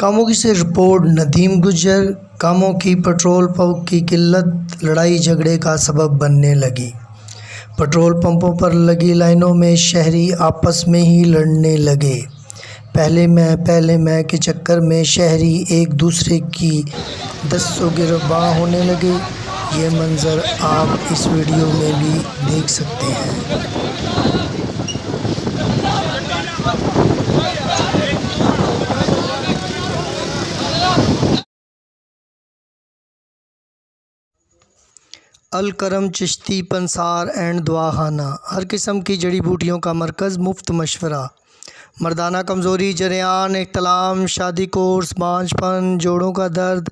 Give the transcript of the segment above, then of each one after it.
کاموں کی سے رپورٹ ندیم گجر۔ کاموں کی پٹرول پمپ کی قلت لڑائی جھگڑے کا سبب بننے لگی۔ پٹرول پمپوں پر لگی لائنوں میں شہری آپس میں ہی لڑنے لگے۔ پہلے میں کے چکر میں شہری ایک دوسرے کی دست و گریباں ہونے لگے۔ یہ منظر آپ اس ویڈیو میں بھی دیکھ سکتے ہیں۔ الکرم چشتی پنسار اینڈ دواخانہ، ہر قسم کی جڑی بوٹیوں کا مرکز، مفت مشورہ، مردانہ کمزوری، جریان، احتلام، شادی کورس، بانجھ پن، جوڑوں کا درد،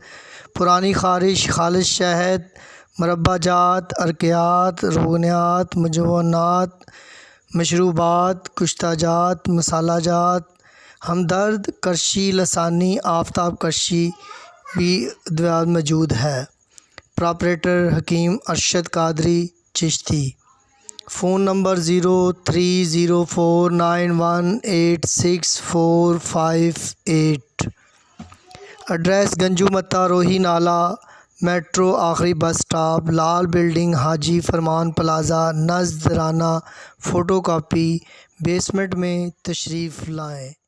پرانی خارش، خالص شہد، مربع جات، عرقیات، روغنیات، مجونات، مشروبات، کشتہ جات، مسالہ جات، ہمدرد، کرشی لسانی، آفتاب کشی بھی ادویات موجود ہے۔ Proprietor Hakim Arshad Qadri Chishti. Phone number 0304918645 address گنجو متا روہی نالہ میٹرو آخری بس سٹاپ، لال بلڈنگ، حاجی فرمان پلازا، نزد رانا، فوٹو کاپی، بیسمنٹ میں تشریف لائیں۔